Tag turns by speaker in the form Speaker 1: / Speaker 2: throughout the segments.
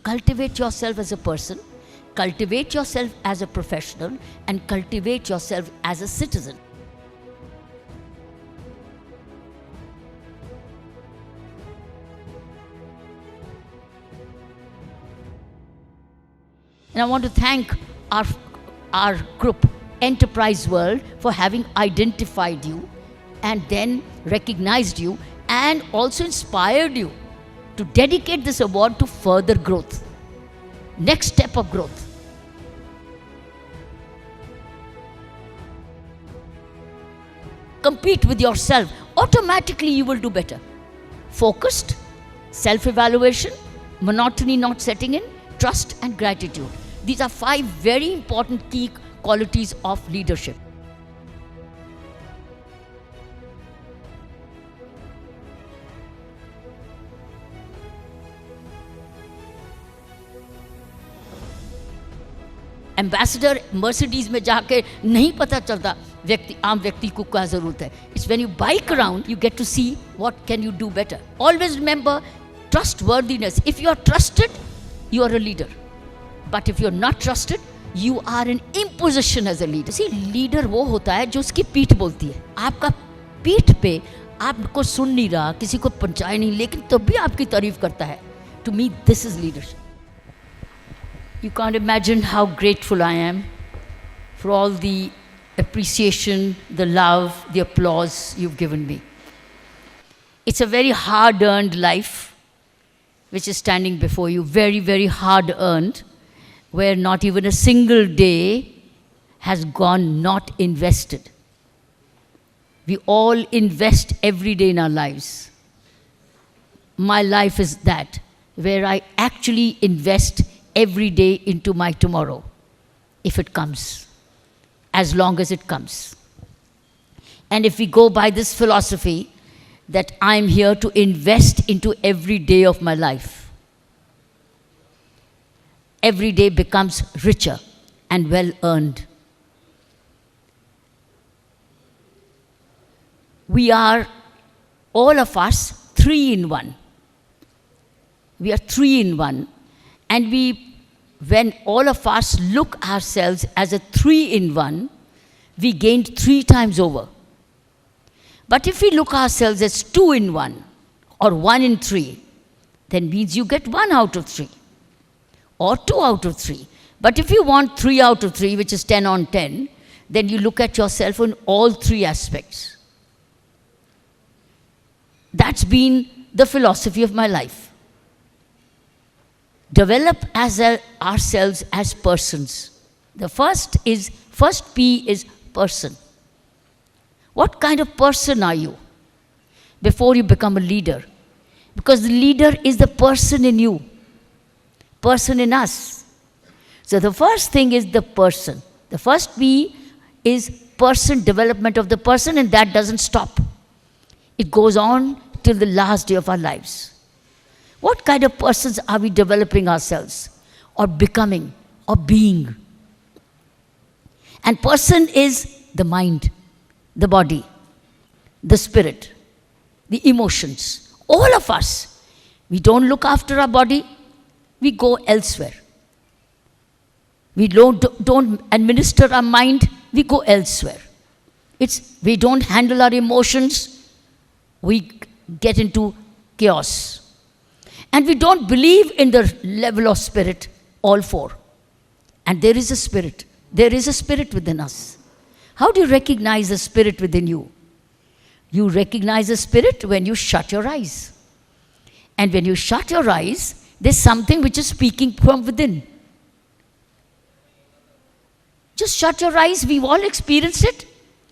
Speaker 1: Cultivate yourself as a person, cultivate yourself as a professional, and cultivate yourself as a citizen. And I want to thank our group, Enterprise World, for having identified you and then recognized you and also inspired you to dedicate this award to further growth, next step of growth. Compete with yourself. Automatically you will do better. Focused, self-evaluation, monotony not setting in, trust and gratitude. These are 5 very important key qualities of leadership. Ambassador Mercedes में जाके नहीं पता चलता आम व्यक्ति को क्या जरूरत है. It's when you bike around you get to see what can you do better. Always remember trustworthiness. If you are trusted you are a leader, but if you are not trusted you are an imposition as a leader. See, leader वो होता है जो उसकी पीठ बोलती है. आपका पीठ पे आपको सुन नहीं रहा, किसी को पंचाए नहीं, लेकिन तब भी आपकी तारीफ करता है. To me this is leadership. You can't imagine how grateful I am for all the appreciation, the love, the applause you've given me. It's a very hard-earned life which is standing before you, very, very hard-earned, where not even a single day has gone not invested. We all invest every day in our lives. My life is that, where I actually invest every day into my tomorrow, if it comes, as long as it comes. And if we go by this philosophy that I'm here to invest into every day of my life, every day becomes richer and well earned. We are, all of us, 3 in 1. We are 3 in 1. And when all of us look ourselves as a 3 in 1, we gained 3 times over. But if we look ourselves as 2 in 1 or 1 in 3, then means you get 1 out of 3 or 2 out of 3. But if you want 3 out of 3, which is 10 on 10, then you look at yourself in all 3 aspects. That's been the philosophy of my life. Develop ourselves as persons. The first P is person. What kind of person are you before you become a leader? Because the leader is the person in you, person in us. So the first thing is the person. The first P is person, development of the person, and that doesn't stop. It goes on till the last day of our lives. What kind of persons are we developing ourselves or becoming or being? And person is the mind, the body, the spirit, the emotions. All of us, we don't look after our body, we go elsewhere. We don't administer our mind, we go elsewhere. We don't handle our emotions, we get into chaos. And we don't believe in the level of spirit, all 4. And there is a spirit. There is a spirit within us. How do you recognize the spirit within you? You recognize the spirit when you shut your eyes. And when you shut your eyes, there's something which is speaking from within. Just shut your eyes. We've all experienced it.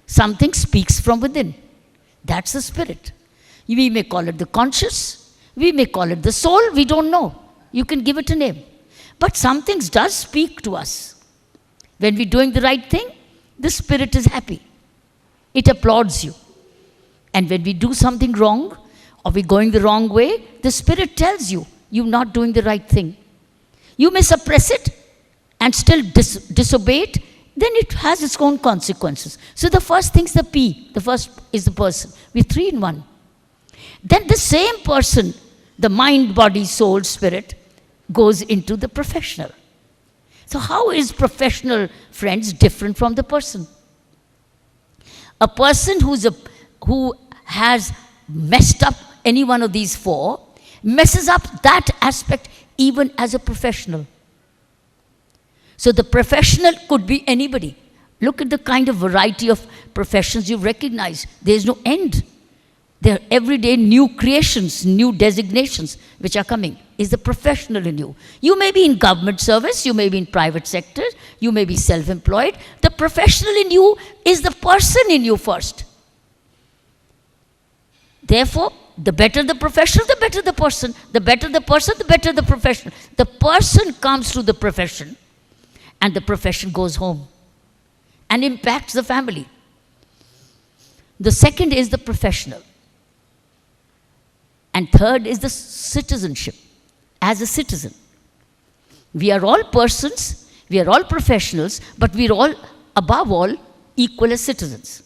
Speaker 1: Something speaks from within. That's the spirit. We may call it the conscious. We may call it the soul, we don't know. You can give it a name. But something does speak to us. When we're doing the right thing, the spirit is happy. It applauds you. And when we do something wrong, or we're going the wrong way, the spirit tells you, you're not doing the right thing. You may suppress it and still disobey it, then it has its own consequences. So the first thing's the P. The first is the person. We're 3 in 1. Then the same person, the mind, body, soul, spirit, goes into the professional. So how is professional, friends, different from the person? A person who has messed up any one of these four messes up that aspect even as a professional. So the professional could be anybody. Look at the kind of variety of professions you recognize. There's no end. There are everyday new creations, new designations which are coming. Is the professional in you. You may be in government service, you may be in private sector, you may be self-employed. The professional in you is the person in you first. Therefore, the better the professional, the better the person. The better the person, the better the professional. The person comes to the profession, and the profession goes home and impacts the family. The second is the professional. And third is the citizenship. As a citizen, we are all persons, we are all professionals, but we are all, above all, equal as citizens.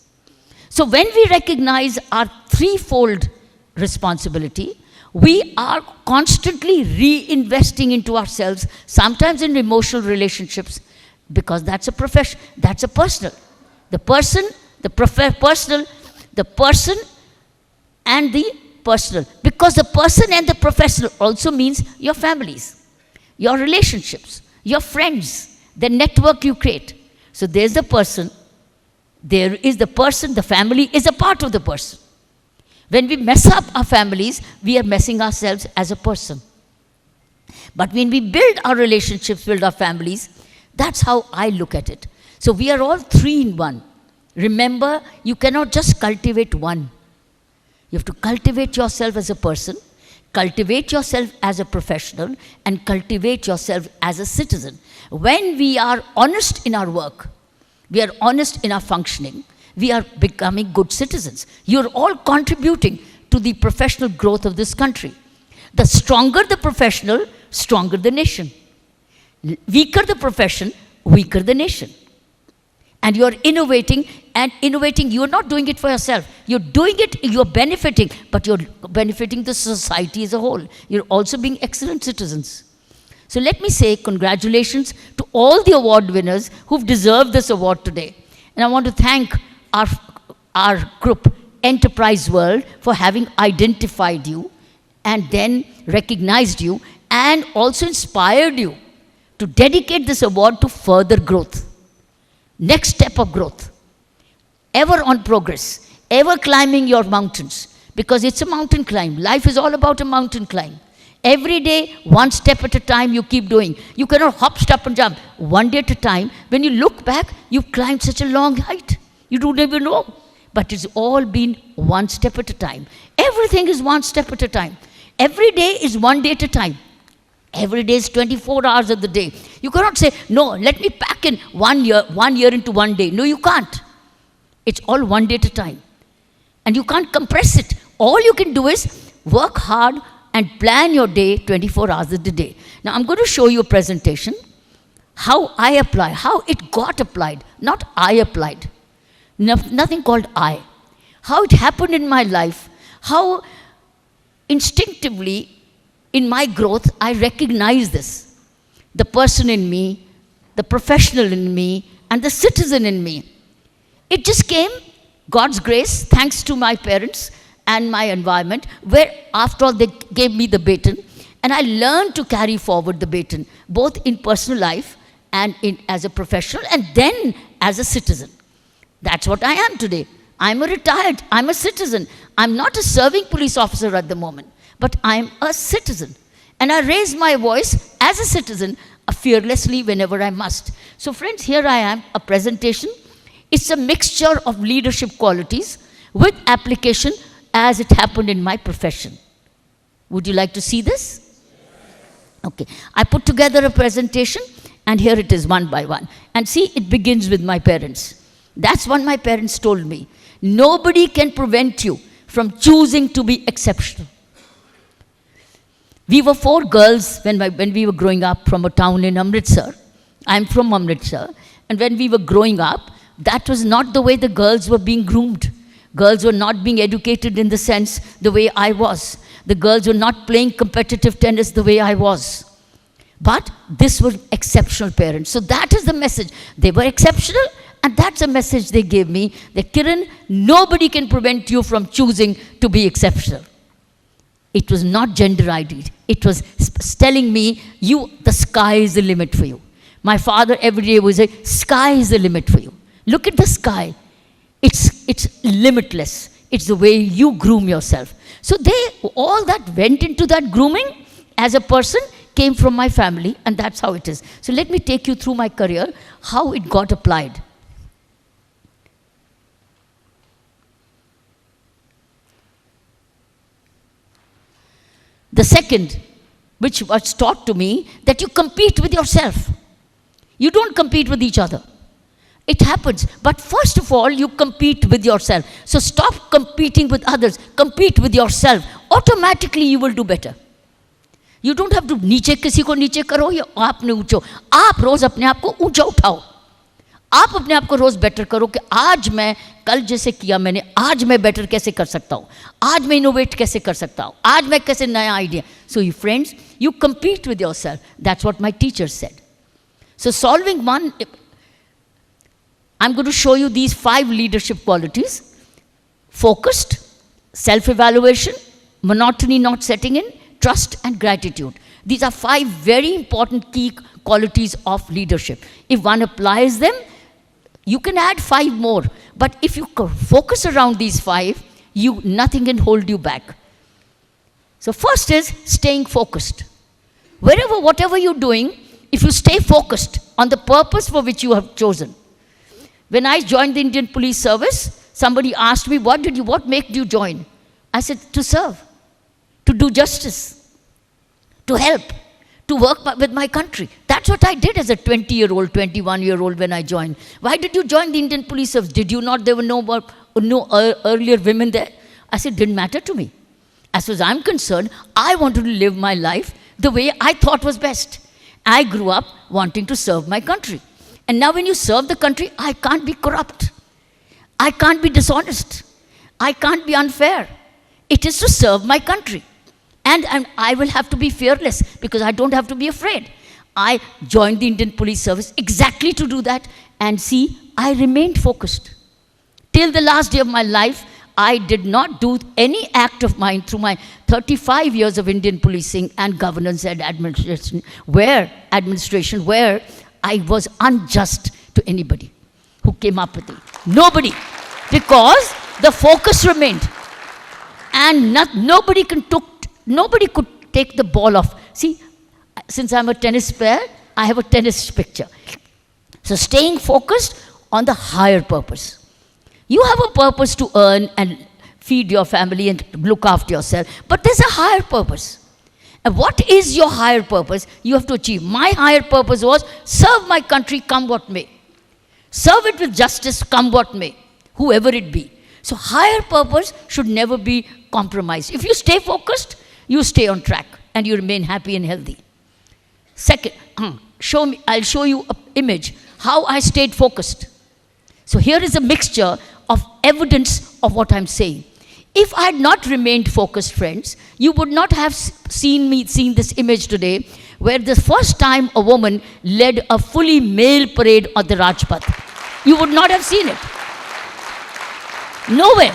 Speaker 1: So when we recognize our threefold responsibility, we are constantly reinvesting into ourselves, sometimes in emotional relationships, because that's a profession, that's a personal. The person, the personal, the person and the personal. Because the person and the professional also means your families, your relationships, your friends, the network you create. So there's the person, there is the person, the family is a part of the person. When we mess up our families, we are messing ourselves as a person. But when we build our relationships, build our families, that's how I look at it. So we are all three in one. Remember, you cannot just cultivate one. You have to cultivate yourself as a person, cultivate yourself as a professional, and cultivate yourself as a citizen. When we are honest in our work, we are honest in our functioning, we are becoming good citizens. You're all contributing to the professional growth of this country. The stronger the professional, stronger the nation. Weaker the profession, weaker the nation. And you're innovating, and innovating, you're not doing it for yourself. You're doing it, you're benefiting, but you're benefiting the society as a whole. You're also being excellent citizens. So let me say congratulations to all the award winners who've deserved this award today. And I want to thank our group, Enterprise World, for having identified you and then recognized you and also inspired you to dedicate this award to further growth. Next step of growth. Ever on progress, ever climbing your mountains, because it's a mountain climb. Life is all about a mountain climb. Every day, one step at a time, you keep doing. You cannot hop, stop, and jump. One day at a time. When you look back, you've climbed such a long height. You don't even know. But it's all been one step at a time. Everything is one step at a time. Every day is one day at a time. Every day is 24 hours of the day. You cannot say, no, let me pack in 1 year into 1 day. No, you can't. It's all one day at a time. And you can't compress it. All you can do is work hard and plan your day 24 hours of the day. Now, I'm going to show you a presentation, how I apply, how it got applied, not I applied. Nothing called I. How it happened in my life, how instinctively in my growth, I recognize this. The person in me, the professional in me, and the citizen in me. It just came, God's grace, thanks to my parents and my environment, where after all they gave me the baton, and I learned to carry forward the baton, both in personal life and as a professional, and then as a citizen. That's what I am today. I'm a citizen. I'm not a serving police officer at the moment, but I'm a citizen. And I raise my voice as a citizen fearlessly whenever I must. So friends, here I am, a presentation. It's a mixture of leadership qualities with application as it happened in my profession. Would you like to see this? Okay. I put together a presentation, and here it is one by one. And see, it begins with my parents. That's what my parents told me. Nobody can prevent you from choosing to be exceptional. We were 4 girls when we were growing up from a town in Amritsar. I'm from Amritsar. And when we were growing up, that was not the way the girls were being groomed. Girls were not being educated in the sense the way I was. The girls were not playing competitive tennis the way I was. But this was exceptional parents. So that is the message. They were exceptional, and that's a message they gave me, that Kiran, nobody can prevent you from choosing to be exceptional. It was not gender ID. It was telling me, the sky is the limit for you. My father every day would say, sky is the limit for you. Look at the sky. It's limitless. It's the way you groom yourself. So all that went into that grooming as a person came from my family, and that's how it is. So let me take you through my career, how it got applied. The second, which was taught to me, that you compete with yourself. You don't compete with each other. It happens. But first of all, you compete with yourself. So stop competing with others. Compete with yourself. Automatically, you will do better. You don't have to नीचे किसी को नीचे करो या आपने ऊंचो. आप रोज अपने आप को ऊंचा उठाओ. आप अपने आप को रोज बेटर करो कि आज मैं कल जैसे किया मैंने, आज मैं बेटर कैसे कर सकता हूँ, आज मैं इनोवेट कैसे कर सकता हूँ, आज मैं कैसे नया idea. So you friends, you compete with yourself. That's what my teacher said. So solving one, I'm going to show you these 5 leadership qualities: focused, self-evaluation, monotony not setting in, trust and gratitude. These are 5 very important key qualities of leadership. If one applies them, you can add 5 more. But if you focus around these 5, nothing can hold you back. So first is staying focused. Whatever you're doing, if you stay focused on the purpose for which you have chosen. When I joined the Indian Police Service, somebody asked me, what made you join? I said, to serve, to do justice, to help, to work with my country. That's what I did as a 20-year-old, 21-year-old when I joined. Why did you join the Indian Police Service? Did you not, there were no earlier women there? I said, didn't matter to me. As far as I'm concerned, I wanted to live my life the way I thought was best. I grew up wanting to serve my country. And now when you serve the country, I can't be corrupt. I can't be dishonest. I can't be unfair. It is to serve my country. And I will have to be fearless because I don't have to be afraid. I joined the Indian Police Service exactly to do that. And see, I remained focused. Till the last day of my life, I did not do any act of mine through my 35 years of Indian policing and governance and administration where I was unjust to anybody who came up with it. Nobody. Because the focus remained. And nobody could take the ball off. See, since I'm a tennis player, I have a tennis picture. So staying focused on the higher purpose. You have a purpose to earn and feed your family and look after yourself, but there's a higher purpose. And what is your higher purpose? You have to achieve. My higher purpose was serve my country, come what may. Serve it with justice, come what may, whoever it be. So higher purpose should never be compromised. If you stay focused, you stay on track and you remain happy and healthy. Second, I'll show you an image, how I stayed focused. So here is a mixture of evidence of what I'm saying. If I had not remained focused, friends, you would not have seen this image today, where the first time a woman led a fully male parade on the Rajpath. You would not have seen it. Nowhere.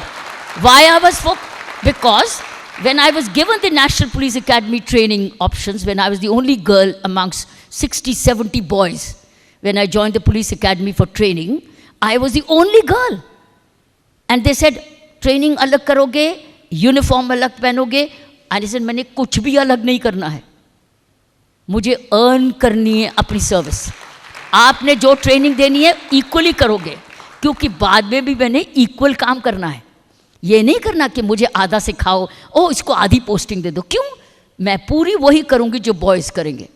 Speaker 1: Why I was focused? Because when I was given the National Police Academy training options, when I was the only girl amongst 60, 70 boys, when I joined the police academy for training, I was the only girl. And they said, training alag karoge, uniform alag pehnoge. And I said, मैंने कुछ भी अलग नहीं करना है. मुझे earn करनी है अपनी service. आपने जो training देनी है, equally करोगे. क्योंकि बाद में भी मैंने equal काम करना है. ये नहीं करना कि मुझे आधा सिखाओ, ओ इसको आधी पोस्टिंग दे दो. क्यों? मैं पूरी वही करूँगी जो बॉयज़ करेंगे.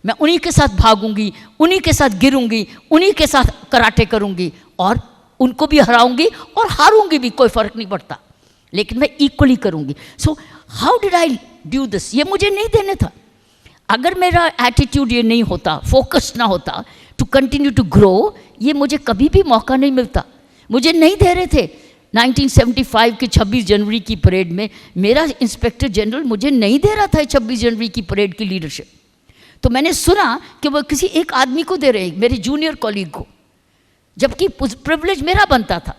Speaker 1: मैं उन्हीं के साथ भागूंगी, उन्हीं के साथ गिरूंगी, उन्हीं के साथ कराटे करूंगी और उनको भी हराऊंगी और हारूंगी भी, कोई फर्क नहीं पड़ता, लेकिन मैं इक्वली करूंगी. So how did I do this? ये मुझे नहीं देने था. अगर मेरा एटीट्यूड ये नहीं होता, फोकस ना होता टू कंटिन्यू टू ग्रो, ये मुझे कभी भी मौका नहीं मिलता. मुझे नहीं दे रहे थे. 1975 की 26 जनवरी की परेड में मेरा इंस्पेक्टर जनरल मुझे नहीं दे रहा था 26 जनवरी की परेड की लीडरशिप. तो मैंने सुना कि वो किसी एक आदमी को दे रहे हैं, मेरे जूनियर कॉलीग को, जबकि प्रिविलेज मेरा बनता था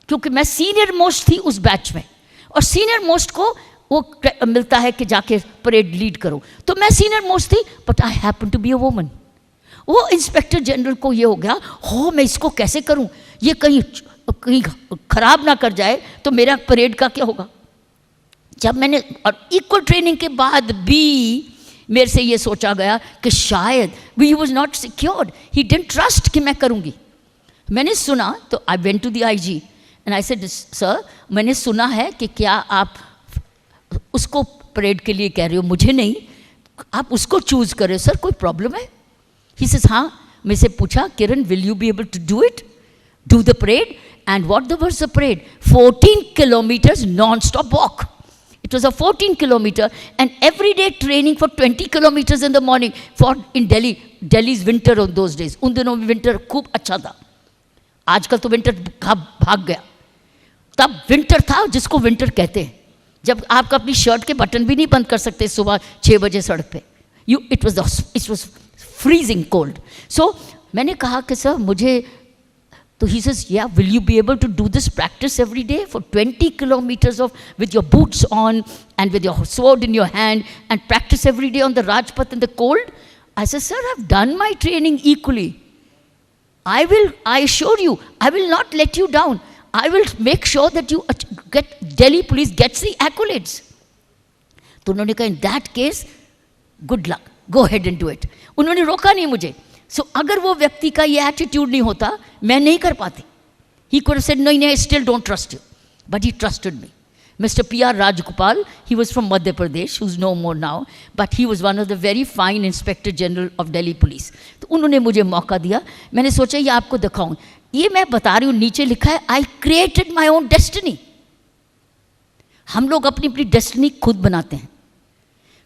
Speaker 1: क्योंकि मैं सीनियर मोस्ट थी उस बैच में, और सीनियर मोस्ट को वो मिलता है कि जाके परेड लीड करो। तो मैं सीनियर मोस्ट थी, but I happen to be a woman. वो इंस्पेक्टर जनरल को ये हो गया, हो मैं इसको कैसे करूं, ये कहीं कहीं खराब ना कर जाए तो मेरा परेड का क्या होगा। जब मैंने, और इक्वल ट्रेनिंग के बाद भी मेरे से ये सोचा गया कि शायद he was not secured, he didn't trust कि मैं करूंगी। मैंने सुना तो I went to the IG and I said, sir मैंने सुना है कि क्या आप उसको परेड के लिए कह रहे हो, मुझे नहीं, आप उसको चूज कर रहे हो, सर कोई प्रॉब्लम है? ही सेज हाँ। मैं से पूछा, Kiran will you be able to do it, do the parade? And what was the parade? 14 kilometers non-stop walk. It was a 14 kilometer and everyday training for 20 kilometers in the morning for in Delhi. Delhi's winter on those days. उन दिनों में winter खूब अच्छा था, आजकल तो winter भाग गया। तब विंटर था जिसको विंटर कहते हैं, जब आप अपनी शर्ट के बटन भी नहीं बंद कर सकते सुबह 6 बजे सड़क पे। It was freezing cold. So मैंने कहा कि सर मुझे, तो he says, yeah, will you be able to do this practice every day for 20 kilometers of with your boots on and with your sword in your hand and practice every day on the Rajpath in the cold? I said, sir, I've done my training equally. I assure you, I will not let you down. I will make sure that you get, Delhi police gets the accolades. तो उन्होंने कहा, in that case, good luck, go ahead and do it. उन्होंने रोका नहीं मुझे। सो अगर वो व्यक्ति का ये एटीट्यूड नहीं होता, मैं नहीं कर पाती। ही कुड हैव सेड, नहीं नहीं, I still don't trust you, but he trusted me. Mr. P.R. Rajgopal, he was from Madhya Pradesh, who's no more now, but he was one of the very fine Inspector General of Delhi Police. तो उन्होंने मुझे मौका दिया। मैंने सोचा ये आपको दिखाऊं। ये मैं बता रही हूँ, नीचे लिखा है, I created my own destiny. हम लोग अपनी अपनी डेस्टिनी खुद बनाते हैं,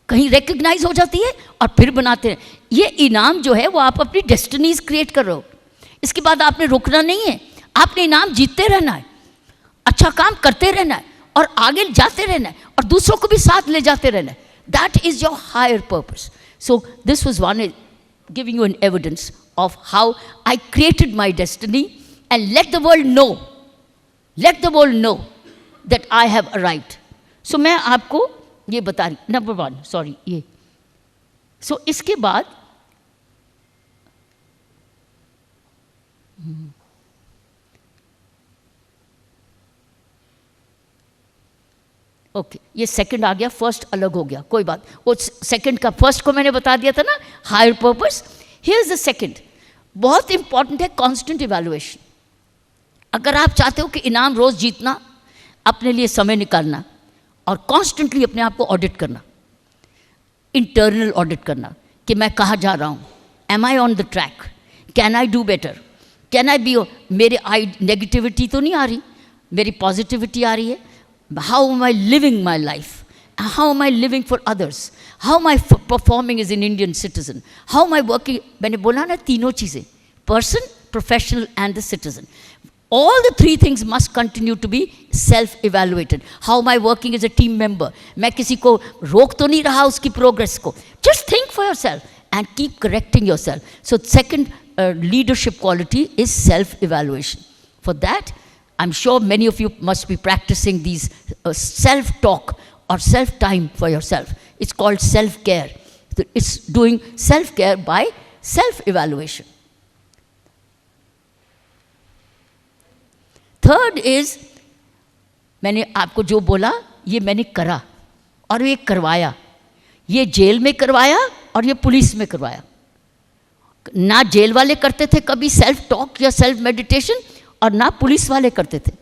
Speaker 1: कहीं रिकग्नाइज हो जाती है और फिर बनाते हैं। ये इनाम जो है वो आप अपनी डेस्टिनीज क्रिएट कर रहे हो। इसके बाद आपने रुकना नहीं है, आपने इनाम जीतते रहना है, अच्छा काम करते रहना है और आगे जाते रहना है और दूसरों को भी साथ ले जाते रहना है। That is your higher purpose. So this was one giving you an evidence of how I created my destiny and let the world know that I have arrived. So मैं आपको ये बता रही, नंबर 1, सॉरी ये। सो इसके बाद okay, ये second आ गया, फर्स्ट अलग हो गया, कोई बात। वो सेकंड का फर्स्ट को मैंने बता दिया था ना, higher purpose. Here is the second, बहुत इंपॉर्टेंट है, कांस्टेंट इवैल्यूएशन। अगर आप चाहते हो कि इनाम रोज जीतना, अपने लिए समय निकालना और कॉन्स्टेंटली अपने आप को ऑडिट करना, इंटरनल ऑडिट करना कि मैं कहाँ जा रहा हूँ, am I on the track, can I do better, can I be, मेरे नेगेटिविटी तो नहीं आ रही, मेरी पॉजिटिविटी आ रही है, how am I living my life, how am I living for others, how am I performing as an Indian citizen, how am I working. मैंने बोला ना तीनों चीज़ें, person, professional and the citizen. All the 3 things must continue to be self-evaluated. How am I working as a team member? मैं किसी को रोक तो नहीं रहा उसकी progress को. Just think for yourself and keep correcting yourself. So second leadership quality is self-evaluation. For that, I'm sure many of you must be practicing these self-talk or self-time for yourself. It's called self-care. It's doing self-care by self-evaluation. Third is, मैंने आपको जो बोला ये मैंने करा और ये करवाया, ये जेल में करवाया और ये पुलिस में करवाया। ना जेल वाले करते थे कभी सेल्फ टॉक या सेल्फ मेडिटेशन, और ना पुलिस वाले करते थे।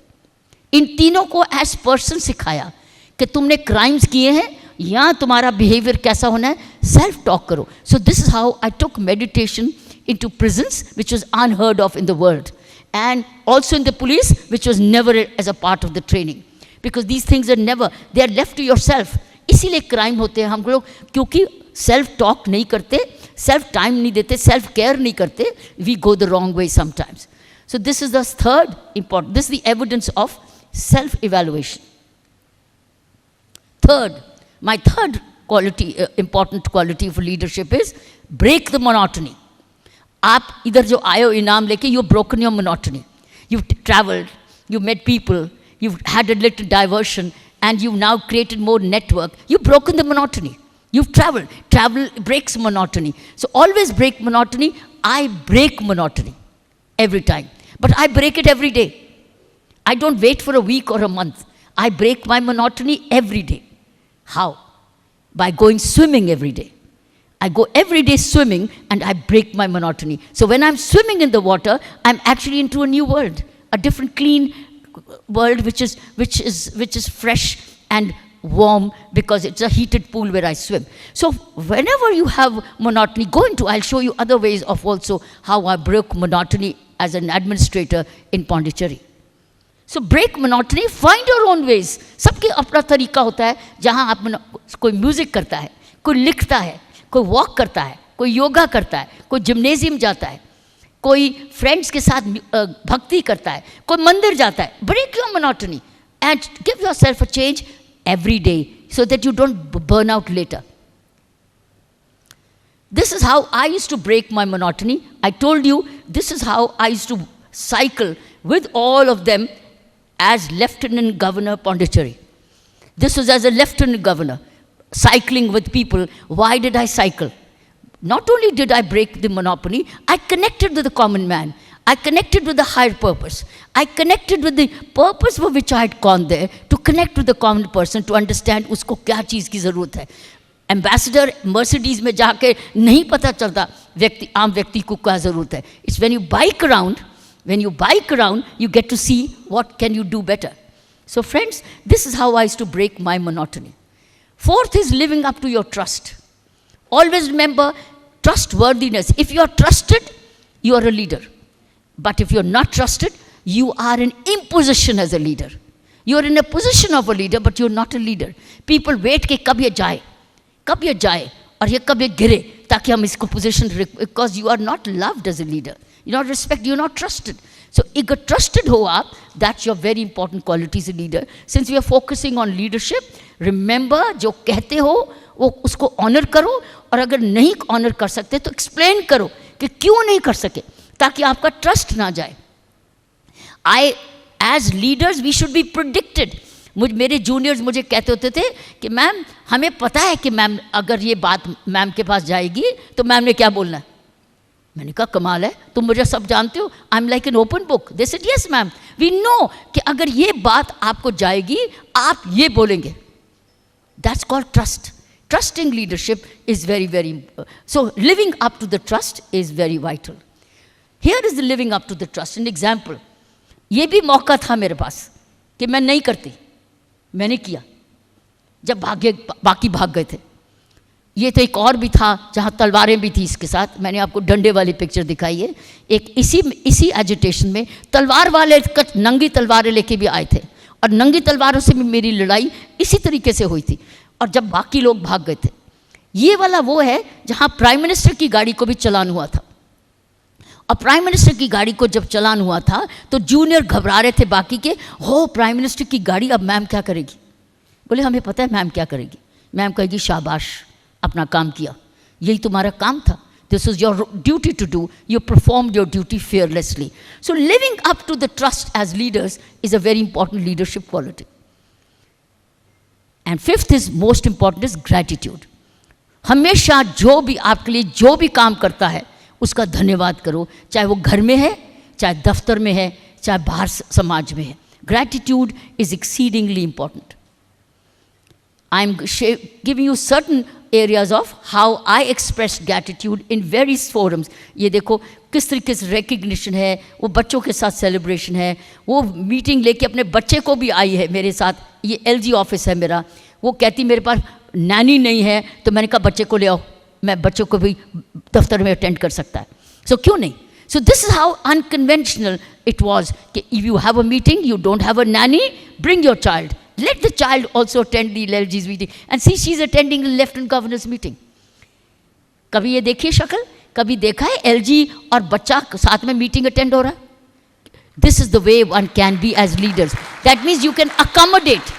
Speaker 1: इन तीनों को एज पर्सन सिखाया कि तुमने क्राइम्स किए हैं, यहाँ तुम्हारा बिहेवियर कैसा होना है, सेल्फ टॉक करो। So this is how I took meditation into prisons, which was unheard of in the world, and also in the police, which was never as a part of the training, because these things are never, they are left to yourself. इसीलिए crime होते हैं हम लोग, क्योंकि self talk नहीं करते, self time नहीं देते, सेल्फ केयर नहीं करते, we go the wrong way sometimes. So this is the third important, this is the evidence of self-evaluation. Third, my third quality, important quality for leadership is break the monotony. आप इधर जो आए हो इनाम लेके, you broken your monotony. You've traveled, you met people, you've had a little diversion, and you've now created more network. You've broken the monotony. You've traveled. Travel breaks monotony. So always break monotony. I break monotony every time. But I break it every day. I don't wait for a week or a month. I break my monotony every day. How? By going swimming every day. I go every day swimming and I break my monotony. So when I'm swimming in the water, I'm actually into a new world, a different clean world which is fresh and warm because it's a heated pool where I swim. So whenever you have monotony, go into, I'll show you other ways of also how I broke monotony as an administrator in Pondicherry. So break monotony, find your own ways. सबके अपना तरीका होता है जहाँ आप कोई music करता है, कोई लिखता है, कोई वॉक करता है, कोई योगा करता है, कोई जिम्नेजियम जाता है, कोई फ्रेंड्स के साथ भक्ति करता है, कोई मंदिर जाता है. Break your monotony and give yourself a change every day so that you don't burn out later. This is how I used to break my monotony. I told you this is how I used to cycle with all of them as Lieutenant Governor Pondicherry. This was as a Lieutenant Governor, cycling with people. Why did I cycle? Not only did I break the monopoly, I connected with the common man. I connected with the higher purpose. I connected with the purpose for which I had gone there, to connect with the common person, to understand उसको क्या चीज़ की ज़रूरत है. Ambassador Mercedes में जाके नहीं पता चलता आम व्यक्ति को क्या ज़रूरत है. It's when you bike around, you get to see what can you do better. So friends, this is how I used to break my monotony. Fourth is living up to your trust. Always remember trustworthiness. If you are trusted, you are a leader. But if you're not trusted, you are in imposition as a leader. You are in a position of a leader, but you're not a leader. People wait कि कब ये जाए और ये कब ये गिरे ताकि हम इसको position, because you are not loved as a leader. You're not respected, you're not trusted. So if trusted ho aap, that's your very important quality as a leader. Since we are focusing on leadership, remember जो कहते हो वो उसको honor करो, और अगर नहीं honor कर सकते तो explain करो कि क्यों नहीं कर सके, ताकि आपका ट्रस्ट ना जाए. As leaders we should be predicted. मेरे जूनियर्स मुझे कहते होते थे कि मैम हमें पता है कि मैम अगर ये बात मैम के पास जाएगी तो मैम ने क्या बोलना है. मैंने कहा कमाल है, तुम मुझे सब जानते हो. I am like an open book. They said yes ma'am, we know कि अगर ये बात आपको जाएगी आप ये बोलेंगे. That's called trust. Trusting leadership is very, very important. So living up to the trust is very vital. Here is the living up to the trust. An example. ये भी मौका था मेरे पास कि मैं नहीं करती, मैंने किया जब बाकी भाग गए थे. ये तो एक और भी था जहाँ तलवारें भी थी इसके साथ. मैंने आपको डंडे वाली पिक्चर दिखाई है. एक इसी एजिटेशन में तलवार वाले नंगी तलवारें लेके भी आए थे, और नंगी तलवारों से भी मेरी लड़ाई इसी तरीके से हुई थी. और जब बाकी लोग भाग गए थे, ये वाला वो है जहाँ प्राइम मिनिस्टर की गाड़ी को भी चलान हुआ था. और प्राइम मिनिस्टर की गाड़ी को जब चलान हुआ था तो जूनियर घबरा रहे थे बाकी के, हो प्राइम मिनिस्टर की गाड़ी, अब मैम क्या करेगी. बोले हमें पता है मैम क्या करेगी. मैम कहेगी शाबाश, अपना काम किया, यही तुम्हारा काम था. This is your duty to do. You performed your duty fearlessly. So living up to the trust as leaders is a very important leadership quality. And fifth is most important is gratitude. हमेशा जो भी आपके लिए जो भी काम करता है उसका धन्यवाद करो, चाहे वो घर में है, चाहे दफ्तर में है, चाहे बाहर समाज में है. Gratitude is exceedingly important. I am giving you certain areas of how I express gratitude in various forums. ये देखो किस तरीके से recognition है, वो बच्चों के साथ celebration है, वो meeting लेके अपने बच्चे को भी आई है मेरे साथ. ये LG ऑफिस है मेरा. वो कहती मेरे पास नैनी नहीं है, तो मैंने कहा बच्चे को ले आओ, मैं बच्चों को भी दफ्तर में अटेंड कर सकता है. So क्यों नहीं? So this is how unconventional it was. If you have a meeting, you don't have a nanny, bring your child. Let the child also attend the LG's meeting. And see, she's attending the Lieutenant Governor's meeting. कभी ये देखिए शक्ल, कभी देखा है LG और बच्चा साथ में मीटिंग अटेंड हो रहा है? This is the way one can be as leaders. That means you can accommodate.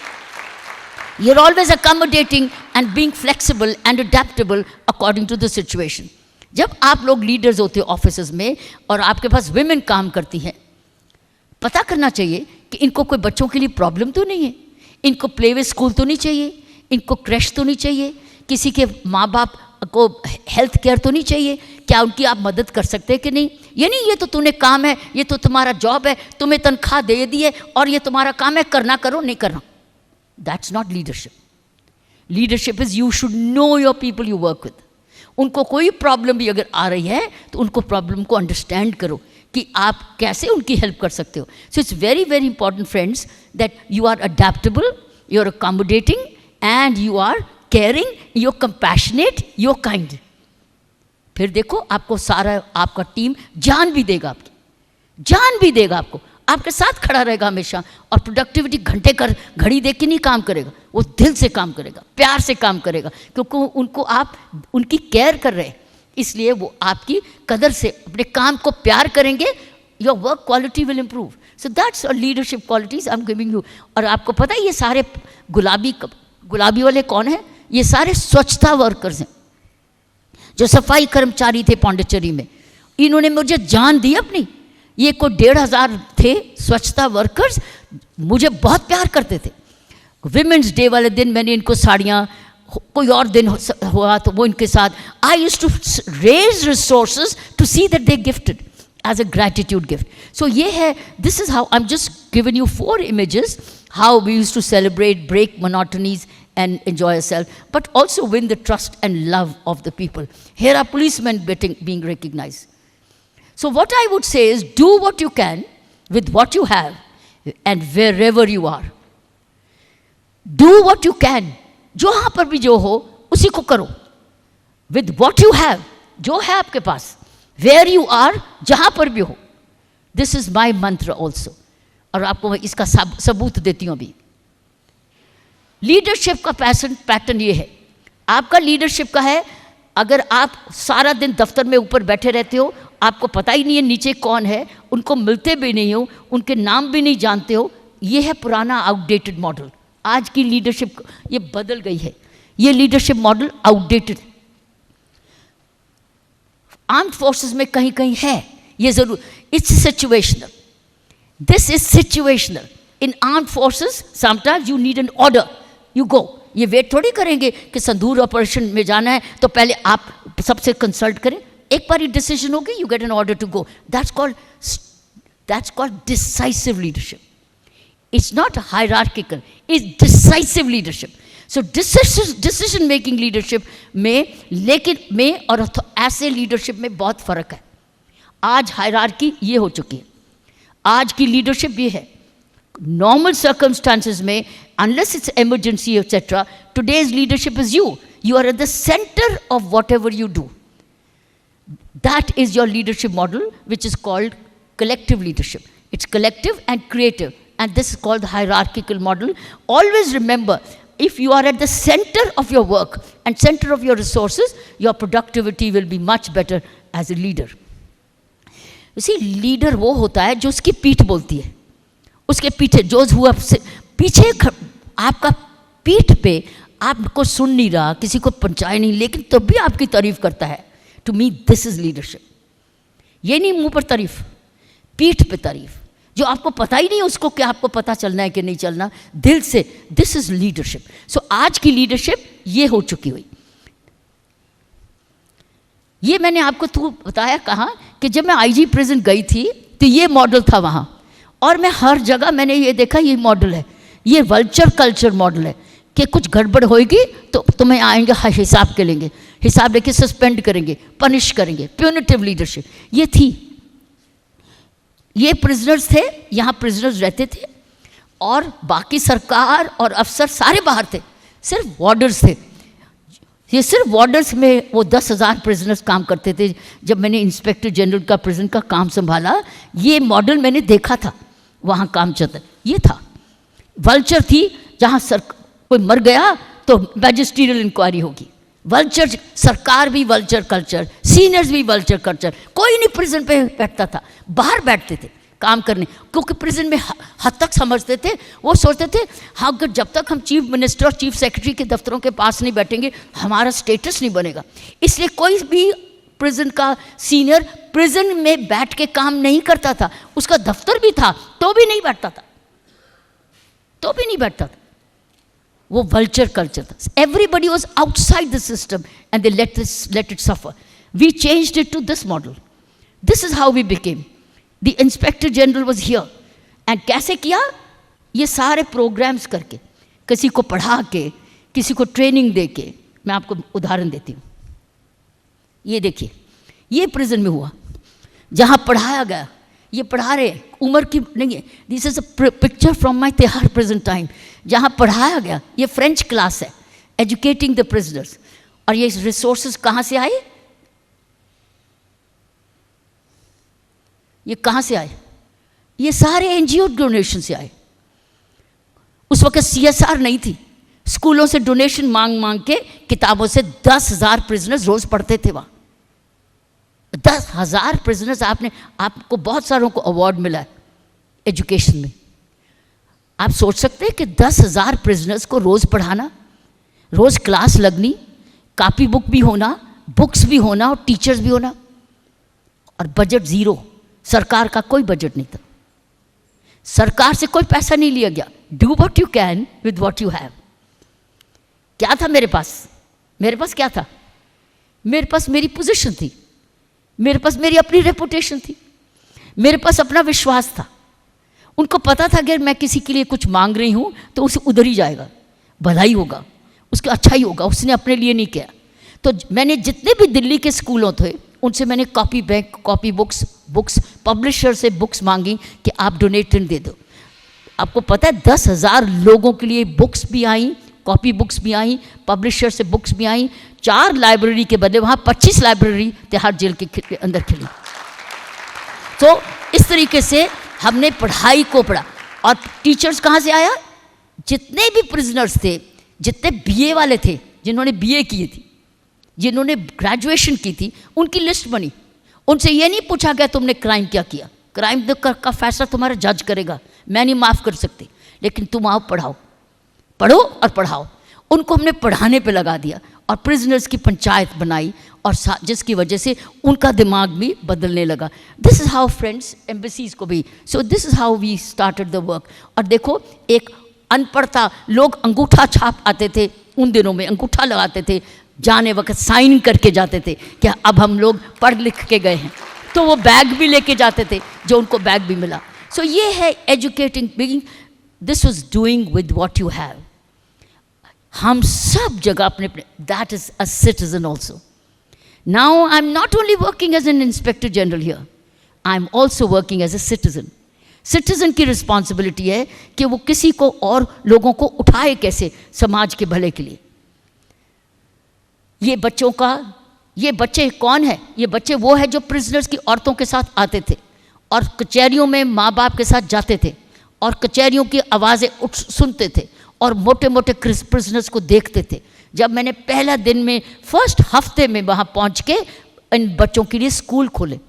Speaker 1: You're always accommodating and being flexible and adaptable according to the situation. जब आप लोग लीडर्स होते हो ऑफिसेज में और आपके पास विमेन काम करती हैं, पता करना चाहिए कि इनको कोई बच्चों के लिए प्रॉब्लम तो नहीं है, इनको प्ले वे स्कूल तो नहीं चाहिए, इनको क्रैश तो नहीं चाहिए, किसी के माँ बाप को हेल्थ केयर तो नहीं चाहिए, क्या उनकी आप मदद कर सकते हैं कि नहीं? ये नहीं ये तो तूने काम है, ये तो तुम्हारा जॉब है, तुम्हें तनख्वाह दे दी है और ये तुम्हारा काम है, करना करो नहीं करना। That's not leadership. Leadership is you should know your people you work with. उनको कोई प्रॉब्लम भी अगर आ रही है तो उनको प्रॉब्लम को अंडरस्टैंड करो कि आप कैसे उनकी हेल्प कर सकते हो। So it's very very important friends that you are adaptable, you are accommodating and you are caring, you are compassionate, you are kind. फिर देखो आपको सारा आपका टीम जान भी देगा, आपकी जान भी देगा, आपके साथ खड़ा रहेगा हमेशा। और प्रोडक्टिविटी घंटे कर घड़ी देख के नहीं काम करेगा, वो दिल से काम करेगा, प्यार से काम करेगा, क्योंकि उनको आप उनकी केयर कर रहे हैं, इसलिए वो आपकी कदर से अपने काम को प्यार करेंगे। Your work quality will improve. So that's a leadership qualities I am giving you. और आपको पता है ये सारे गुलाबी वाले कौन है? ये सारे स्वच्छता वर्कर्स हैं, जो सफाई कर्मचारी थे पौंडीचेरी में। इन्होंने मुझे जान दी अपनी। ये कोई 1,500 थे स्वच्छता वर्कर्स, मुझे बहुत प्यार करते थे। विमेंस डे वाले दिन मैंने इनको साड़ियाँ, कोई और दिन हुआ तो वो इनके साथ I used to raise resources to see that they gifted as a gratitude gift. So ये है, this is how I am just given you 4 images how we used to celebrate, break monotonies and enjoy ourselves, but also win the trust and love of the people. Here are policemen being recognized. So what I would say is, do what you can with what you have and wherever you are. Do what you can. जहाँ पर भी जो हो उसी को करो, with what you have, जो है आपके पास, where you are, जहाँ पर भी हो. This is my mantra also. और आपको मैं इसका सबूत देती हूँ अभी। लीडरशिप का पैटर्न ये है, आपका लीडरशिप का है, अगर आप सारा दिन दफ्तर में ऊपर बैठे रहते हो, आपको पता ही नहीं है नीचे कौन है, उनको मिलते भी नहीं हो, उनके नाम भी नहीं जानते हो, ये है पुराना आउटडेटेड मॉडल। आज की लीडरशिप ये बदल गई है, ये leadership model outdated. Armed forces में कहीं कहीं है ये जरूर, it's situational, this is situational. In armed forces sometimes you need an order, you go. ये वेट थोड़ी करेंगे कि संदूर ऑपरेशन में जाना है तो पहले आप सबसे कंसल्ट करें, एक बार ये डिसीजन होगी, you get an order to go. That's called decisive leadership. It's not hierarchical, it's decisive leadership. So decision making leadership में और ऐसे leadership में बहुत फ़र्क है। आज हायरार्की ये हो चुकी है, आज की leadership ये है। Normal circumstances में, unless it's emergency etc., today's leadership is you. You are at the center of whatever you do. That is your leadership model, which is called collective leadership. It's collective and creative. And this is called the hierarchical model. Always remember, if you are at the center of your work and center of your resources, your productivity will be much better as a leader. You see, leader वो होता है जो उसकी पीठ बोलती है, उसके पीछे जो हुआ पीछे आपका पीठ पे आपको सुन नहीं रहा, किसी को पंचाए नहीं, लेकिन तब भी आपकी तारीफ करता है। To me this is leadership. ये नहीं मुंह पर तारीफ, पीठ पे तारीफ, जो आपको पता ही नहीं उसको क्या आपको पता चलना है कि नहीं चलना, दिल से। This is leadership. सो आज की लीडरशिप ये हो चुकी हुई। ये मैंने आपको बताया कहाँ कि जब मैं आईजी प्रेजेंट गई थी तो ये मॉडल था वहाँ, और मैं हर जगह मैंने ये देखा ये मॉडल है, ये वल्चर कल्चर मॉडल है कि कुछ गड़बड़ होएगी तो तुम्हें आएंगे, हिसाब के लेंगे, हिसाब लेके सस्पेंड करेंगे, पनिश करेंगे, प्यूनिटिव लीडरशिप ये थी। ये प्रिजनर्स थे, यहाँ प्रिजनर्स रहते थे और बाकी सरकार और अफसर सारे बाहर थे, सिर्फ वार्डर्स थे। ये सिर्फ वार्डर्स में वो 10,000 प्रिजनर्स काम करते थे। जब मैंने इंस्पेक्टर जनरल का प्रिजन का काम संभाला, ये मॉडल मैंने देखा था वहाँ काम चलता, ये था। वल्चर थी, जहाँ कोई मर गया तो मैजिस्ट्रियल इंक्वायरी होगी। वल्चर, सरकार भी वल्चर कल्चर, सीनियर्स भी वल्चर कल्चर। कोई नहीं प्रिजन पे बैठता था, बाहर बैठते थे काम करने, क्योंकि प्रिजन में हद तक समझते थे, वो सोचते थे हाँ अगर जब तक हम चीफ मिनिस्टर और चीफ सेक्रेटरी के दफ्तरों के पास नहीं बैठेंगे हमारा स्टेटस नहीं बनेगा। इसलिए कोई भी प्रिजन का सीनियर प्रिजन में बैठ के काम नहीं करता था, उसका दफ्तर भी था तो भी नहीं बैठता था, तो भी नहीं बैठता था। वो वल्चर कल्चर था। Everybody was outside the system and they let it suffer. We changed it to this model. This is how we became. The inspector general was here and कैसे किया? ये सारे प्रोग्राम्स करके, किसी को पढ़ा के, किसी को ट्रेनिंग दे के। मैं आपको उदाहरण देती हूँ। ये देखिए, ये प्रिजन में हुआ जहाँ पढ़ाया गया। ये पढ़ा रहे, उम्र की नहीं है। This is a picture from my Tihar prison time, जहाँ पढ़ाया गया। ये फ्रेंच क्लास है, एजुकेटिंग द प्रिजनर्स। और ये रिसोर्सेज कहाँ से आए? ये कहाँ से आए? ये सारे एनजीओ डोनेशन से आए। उस वक्त सीएसआर नहीं थी। स्कूलों से डोनेशन मांग मांग के किताबों से 10,000 प्रिजनर्स रोज पढ़ते थे वहाँ। 10,000 प्रिजनर्स। आपको बहुत सारों को अवार्ड मिला है एजुकेशन में। आप सोच सकते हैं कि 10,000 प्रिजनर्स को रोज पढ़ाना, रोज क्लास लगनी, कॉपी बुक भी होना, बुक्स भी होना और टीचर्स भी होना, और बजट जीरो। सरकार का कोई बजट नहीं था, सरकार से कोई पैसा नहीं लिया गया। Do what you can with what you have. क्या था मेरे पास? मेरे पास क्या था? मेरे पास मेरी पोजीशन थी, मेरे पास मेरी अपनी रेपुटेशन थी, मेरे पास अपना विश्वास था। उनको पता था अगर मैं किसी के लिए कुछ मांग रही हूँ तो उसे उधर ही जाएगा, भलाई होगा, उसका अच्छा ही होगा, उसने अपने लिए नहीं किया। तो मैंने जितने भी दिल्ली के स्कूलों थे उनसे मैंने copy bank, copy books publisher से बुक्स मांगी कि आप डोनेशन दे दो। आपको पता है 10,000 लोगों के लिए बुक्स भी आई, कॉपी बुक्स भी आई, पब्लिशर से बुक्स भी आई। 4 लाइब्रेरी के बदले वहाँ 25 लाइब्रेरी तिहाड़ जेल के अंदर खुली। तो इस तरीके से हमने पढ़ाई को पढ़ा। और टीचर्स कहाँ से आया? जितने भी प्रिजनर्स थे, जितने बीए वाले थे, जिन्होंने बीए की थी, जिन्होंने ग्रेजुएशन की थी, उनकी लिस्ट बनी। उनसे ये नहीं पूछा गया तुमने क्राइम क्या किया। क्राइम का फैसला तुम्हारा जज करेगा, मैं नहीं माफ़ कर सकती, लेकिन तुम आओ पढ़ाओ, पढ़ो और पढ़ाओ। उनको हमने पढ़ाने पे लगा दिया और प्रिजनर्स की पंचायत बनाई, और जिसकी वजह से उनका दिमाग भी बदलने लगा। This is how friends embassies को भी। So this is how we started the work. और देखो, एक अनपढ़ता लोग अंगूठा छाप आते थे उन दिनों में, अंगूठा लगाते थे, जाने वक्त साइन करके जाते थे कि अब हम लोग पढ़ लिख के गए हैं। तो वो बैग भी लेके जाते थे, जो उनको बैग भी मिला। सो ये है educating begging. This was doing with what you have. हम सब जगह अपने अपने, that is a citizen also. Now I am not only working as an inspector general here, I am also working as a citizen. Citizen की responsibility है कि वो किसी को और लोगों को उठाए कैसे समाज के भले के लिए। ये बच्चों का, ये बच्चे कौन है? ये बच्चे वो है जो प्रिजनर्स की औरतों के साथ आते थे और कचहरियों में माँ बाप के साथ जाते थे और कचहरियों की आवाज़ें सुनते थे और मोटे मोटे प्रिजनर्स को देखते थे। जब मैंने पहला दिन में, फर्स्ट हफ्ते में वहाँ पहुँच के इन बच्चों के लिए स्कूल खोले,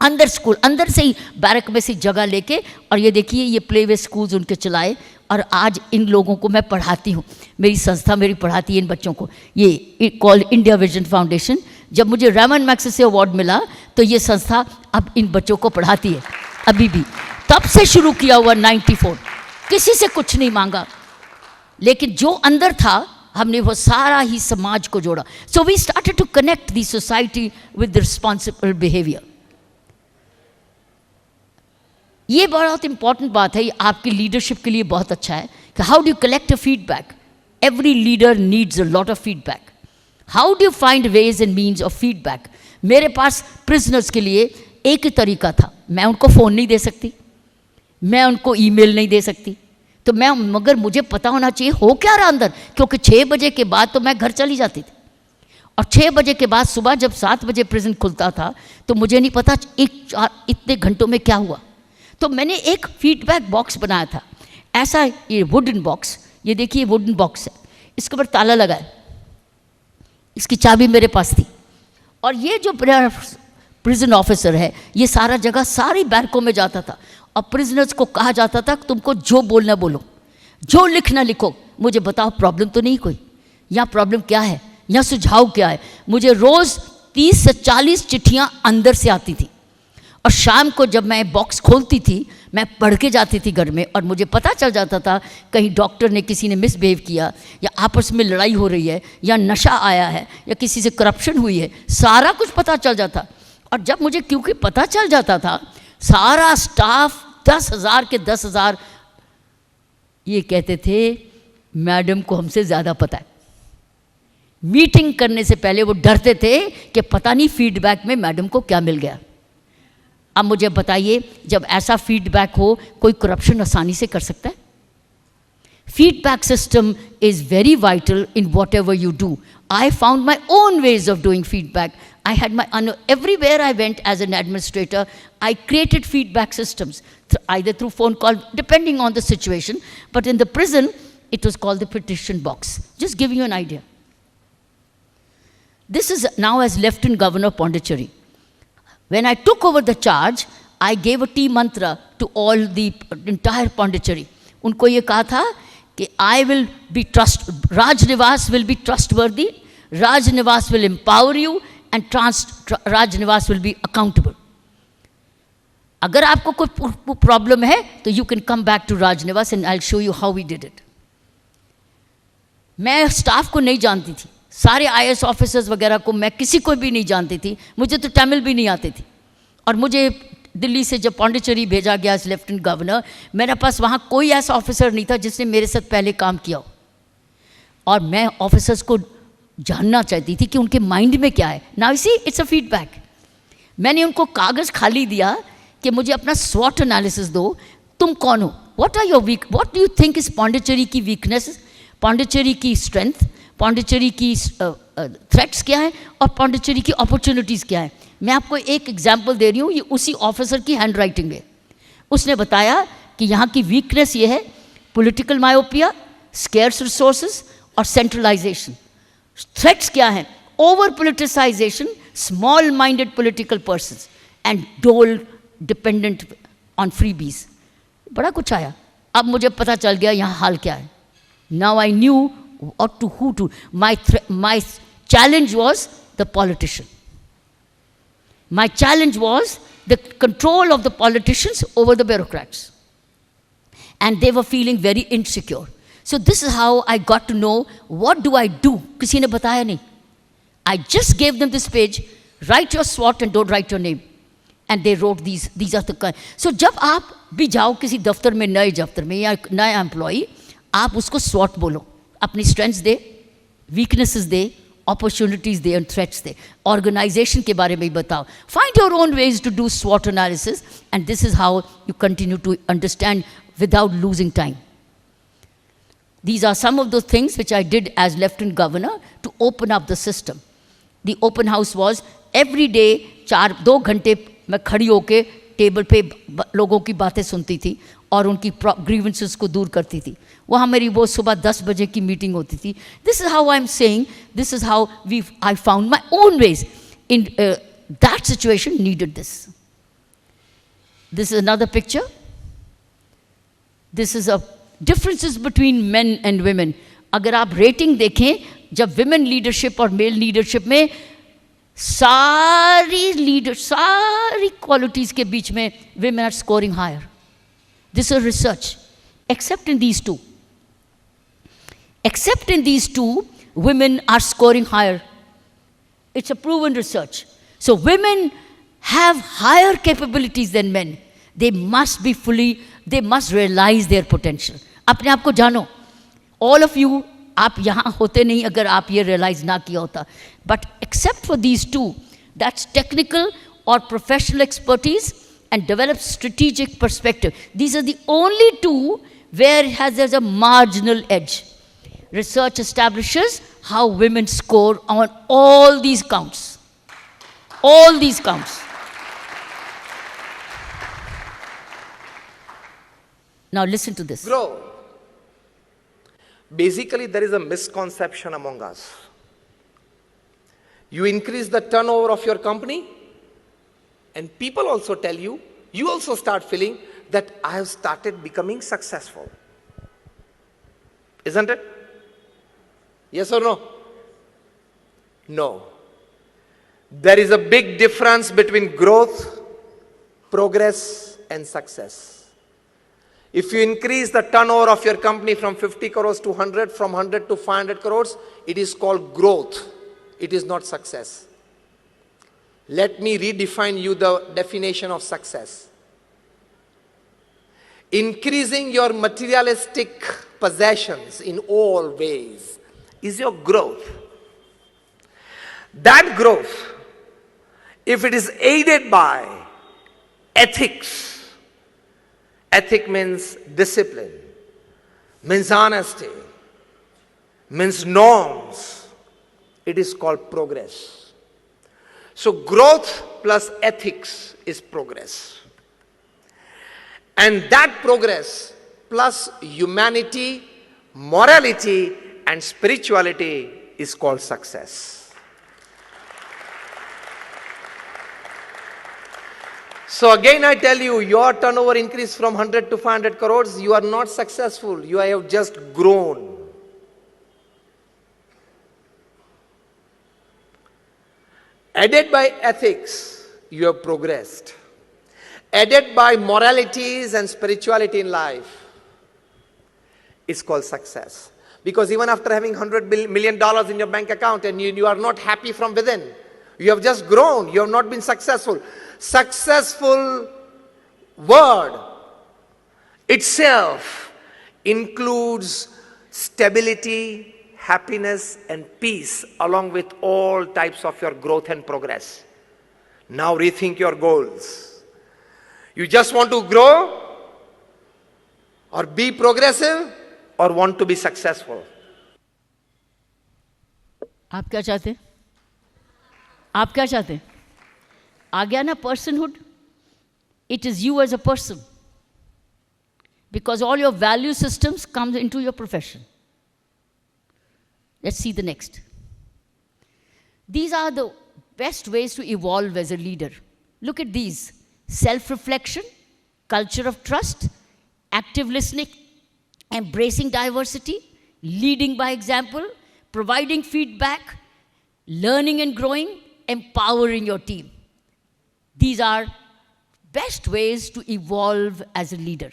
Speaker 1: अंदर स्कूल, अंदर से ही बैरक में से जगह लेके, और ये देखिए ये प्ले वे स्कूल्स उनके चलाए, और आज इन लोगों को मैं पढ़ाती हूँ। मेरी संस्था मेरी पढ़ाती है इन बच्चों को, ये कॉल इंडिया विजन फाउंडेशन। जब मुझे रैमन मैग्सेसे अवार्ड मिला तो ये संस्था अब इन बच्चों को पढ़ाती है अभी भी। तब से शुरू किया हुआ 94, किसी से कुछ नहीं मांगा, लेकिन जो अंदर था हमने वो सारा ही समाज को जोड़ा। So we started to connect the society with the responsible behaviour. ये बहुत इंपॉर्टेंट बात है, ये आपकी लीडरशिप के लिए बहुत अच्छा है कि how do you collect a feedback. Every leader needs a lot of feedback. How do you find ways and means of feedback. मेरे पास प्रिजनर्स के लिए एक ही तरीका था, मैं उनको फ़ोन नहीं दे सकती, मैं उनको ईमेल नहीं दे सकती, तो मगर मुझे पता होना चाहिए हो क्या रहा अंदर, क्योंकि 6 बजे के बाद तो मैं घर चली जाती थी, और 6 बजे के बाद सुबह जब 7 बजे प्रिजन खुलता था तो मुझे नहीं पता इतने घंटों में क्या हुआ। तो मैंने एक फीडबैक बॉक्स बनाया था, ऐसा, ये वुडन बॉक्स, ये देखिए वुडन बॉक्स है, इसके ऊपर ताला लगा है, इसकी चाबी मेरे पास थी। और ये जो प्रिजन ऑफिसर है ये सारा जगह सारी बैरकों में जाता था और प्रिजनर्स को कहा जाता था तुमको जो बोलना बोलो, जो लिखना लिखो, मुझे बताओ प्रॉब्लम तो नहीं कोई, यहाँ प्रॉब्लम क्या है, यहाँ सुझाव क्या है। मुझे रोज़ 30 से 40 चिट्ठियां अंदर से आती थी, और शाम को जब मैं बॉक्स खोलती थी, मैं पढ़ के जाती थी घर में, और मुझे पता चल जाता था कहीं डॉक्टर ने, किसी ने मिसबिहेव किया, या आपस में लड़ाई हो रही है, या नशा आया है, या किसी से करप्शन हुई है, सारा कुछ पता चल जाता। और जब मुझे क्योंकि पता चल जाता था, सारा स्टाफ 10,000 के 10,000 ये कहते थे मैडम को हमसे ज़्यादा पता है। मीटिंग करने से पहले वो डरते थे कि पता नहीं फीडबैक में मैडम को क्या मिल गया। अब मुझे बताइए, जब ऐसा फीडबैक हो, कोई करप्शन आसानी से कर सकता है? Feedback system is very vital in whatever you do. I found my own ways of doing feedback. I had my, everywhere I went as an administrator, I created feedback systems, either through phone call, depending on the situation. But in the prison, it was called the petition box. Just giving you an idea. This is now as Lieutenant Governor Pondicherry. When I took over the charge, I gave a tea mantra to all the entire Pondicherry. उनको ये कहा था कि I will be Raj Niwas will be trustworthy, Raj Niwas will empower you, and Raj Niwas will be accountable. अगर आपको कोई problem है तो you can come back to Raj Niwas and I'll show you how we did it. मैं staff को नहीं जानती थी, सारे IAS ऑफिसर्स वगैरह को मैं किसी को भी नहीं जानती थी, मुझे तो तमिल भी नहीं आती थी। और मुझे दिल्ली से जब पौंडीचेरी भेजा गया एज लेफ्टिनेंट गवर्नर, मेरे पास वहाँ कोई ऐसा ऑफिसर नहीं था जिसने मेरे साथ पहले काम किया हो। और मैं ऑफिसर्स को जानना चाहती थी कि उनके माइंड में क्या है। Now see it's a feedback. मैंने उनको कागज़ खाली दिया कि मुझे अपना स्वॉट एनालिसिस दो, तुम कौन हो, what are your weak, what do you think is Pondicherry की वीकनेस, पौंडीचेरी की स्ट्रेंथ, पौंडीचेरी की थ्रेट्स क्या है, और पौंडीचेरी की अपॉर्चुनिटीज़ क्या है। मैं आपको एक एग्जांपल दे रही हूँ, ये उसी ऑफिसर की हैंड राइटिंग है। उसने बताया कि यहाँ की वीकनेस ये है, पॉलिटिकल मायोपिया, स्केर्स रिसोर्सेज और सेंट्रलाइजेशन। थ्रेट्स क्या है, over politicisation, small minded political persons and डोल डिपेंडेंट ऑन फ्रीबीज। बड़ा कुछ आया। अब मुझे पता चल गया यहाँ हाल क्या है। Now I knew or to who to. My challenge was the politician. My challenge was the control of the politicians over the bureaucrats. And they were feeling very insecure. So this is how I got to know what do I do. किसी ने बताया नहीं. I just gave them this page, write your SWOT and don't write your name. And they wrote these are the kind. So जब आप भी जाओ किसी दफ्तर में, नए दफ्तर में या नया एम्प्लॉई, आप उसको SWOT बोलो, अपनी स्ट्रेंथ्स दे, वीकनेसेस दे, अपॉर्चुनिटीज़ दे, एंड थ्रेट्स दे। ऑर्गेनाइजेशन के बारे में ही बताओ। Find your own ways to do स्वॉट analysis, and this is how you continue to understand without losing time. These are some of those things which I did as Lieutenant Governor to open up the system. The open house was every day 2 घंटे मैं खड़ी होके table पे लोगों की बातें सुनती थी और उनकी ग्रीवेंसेस को दूर करती थी। वहाँ मेरी वो सुबह 10 बजे की मीटिंग होती थी। This is how I am saying, this is how I found my own ways in that situation needed this. This is another picture. This is a differences between main and women. अगर आप rating देखें, जब women leadership और mail leadership में सारी qualities के बीच में women are scoring higher. This is research. Except in these two. Except in these two, women are scoring higher. It's a proven research. So women have higher capabilities than men. They must realize their potential. अपने आप को जानो. All of you, आप यहाँ होते नहीं अगर आप ये realize ना किया होता. But except for these two, that's technical or professional expertise and develops strategic perspective. These are the only two where there's a marginal edge. Research establishes how women score on all these counts. All these counts. Now listen to this.
Speaker 2: Grow. Basically, there is a misconception among us. You increase the turnover of your company, and people also tell you, you also start feeling that I have started becoming successful. Isn't it? Yes or no? No. There is a big difference between growth, progress, and success. If you increase the turnover of your company from 50 crores to 100, from 100 to 500 crores, it is called growth. It is not success. Let me redefine you the definition of success. Increasing your materialistic possessions in all ways is your growth. That growth, if it is aided by ethics, ethic means discipline, means honesty, means norms, it is called progress. So growth plus ethics is progress. And that progress plus humanity, morality, and spirituality is called success. So again I tell you, your turnover increased from 100 to 500 crores, you are not successful, you have just grown. Aided by ethics, you have progressed. Aided by moralities and spirituality in life, it's called success. Because even after having $100 million in your bank account and you are not happy from within, you have just grown, you have not been successful. Successful word itself includes stability, happiness, and peace along with all types of your growth and progress. Now rethink your goals. You just want to grow or be progressive or want to be successful?
Speaker 1: आप क्या चाहते हैं? आप क्या चाहते हैं? आ गया ना personhood? It is you as a person. Because all your value systems come into your profession. Let's see the next. These are the best ways to evolve as a leader. Look at these. Self-reflection, culture of trust, active listening, embracing diversity, leading by example, providing feedback, learning and growing, empowering your team. These are best ways to evolve as a leader.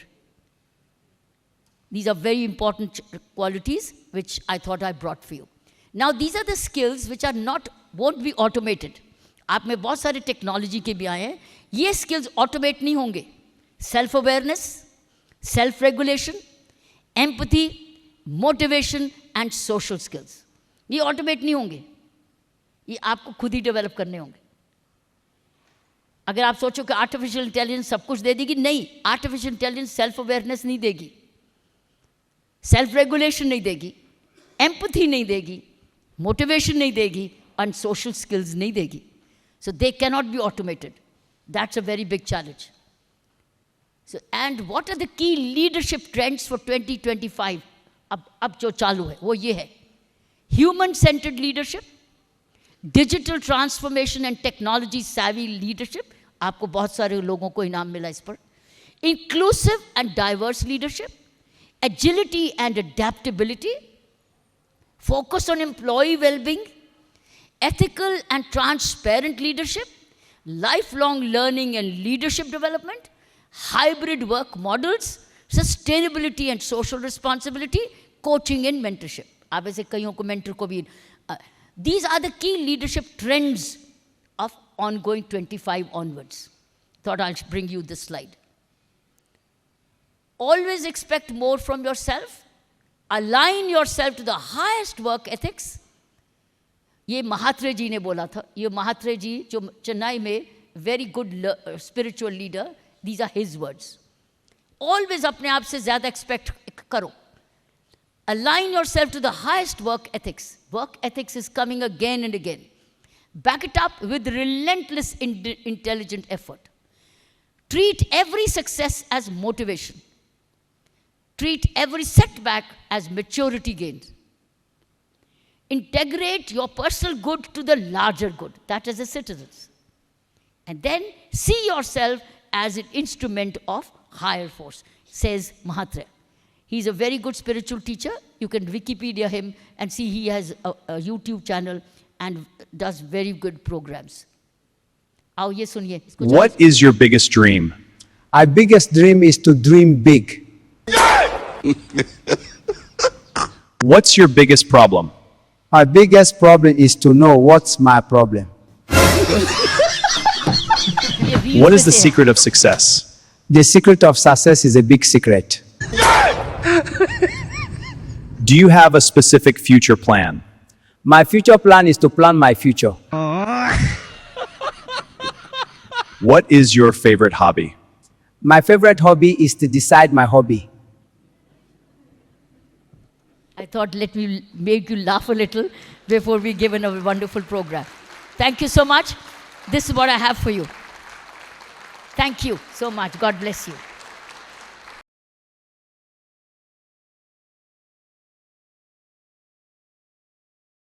Speaker 1: These are very important qualities which I thought I brought for you. Now these are the skills which won't be automated. आप में बहुत सारे technology के भी आए हैं, ये skills automate नहीं होंगे. Self awareness, self regulation, empathy, motivation and social skills, ये ऑटोमेट नहीं होंगे, ये आपको खुद ही डेवलप करने होंगे. अगर आप सोचो कि आर्टिफिशियल इंटेलिजेंस सब कुछ दे देगी, नहीं, आर्टिफिशियल इंटेलिजेंस सेल्फ अवेयरनेस नहीं देगी, सेल्फ रेगुलेशन नहीं देगी, एम्पैथी नहीं देगी, मोटिवेशन नहीं देगी, and social skills नहीं देगी. So they cannot be automated. That's a very big challenge. So, and what are the key leadership trends for 2025? अब जो चालू है वो ये है. Human-centered leadership, digital transformation and technology savvy leadership. आपको बहुत सारे लोगों को इनाम मिला इस पर. Inclusive and diverse leadership, agility and adaptability, focus on employee well-being, ethical and transparent leadership, lifelong learning and leadership development, hybrid work models, sustainability and social responsibility, coaching and mentorship. आप ऐसे कईयों को mentor को भी. These are the key leadership trends of ongoing 25 onwards. Thought I'll bring you this slide. Always expect more from yourself. Align yourself to the highest work ethics. ये महात्रे जी ने बोला था. ये महात्रे जी जो चेन्नई में very good spiritual leader, these are his words. Always अपने आप से ज़्यादा expect करो. Align yourself to the highest work ethics. Work ethics is coming again and again. Back it up with relentless intelligent effort. Treat every success as motivation. Treat every setback as maturity gains. Integrate your personal good to the larger good, that is the citizens. And then see yourself as an instrument of higher force, says Mahatre. He's a very good spiritual teacher. You can Wikipedia him and see he has a YouTube channel and does very good programs. आओ ये सुनिए इसको
Speaker 3: What is your biggest dream?
Speaker 4: Our biggest dream is to dream big.
Speaker 3: What's your biggest problem?
Speaker 4: Our biggest problem is to know what's my problem.
Speaker 1: ये reels
Speaker 3: What
Speaker 1: में
Speaker 3: is the
Speaker 1: से है।
Speaker 3: secret of success?
Speaker 4: The secret of success is a big secret.
Speaker 3: Do you have a specific future plan?
Speaker 4: My future plan is to plan my future.
Speaker 3: What is your favorite hobby?
Speaker 4: My favorite hobby is to decide my hobby.
Speaker 1: I thought let me make you laugh a little before we give a wonderful program. Thank you so much. This is what I have for you. Thank you so much. God bless you.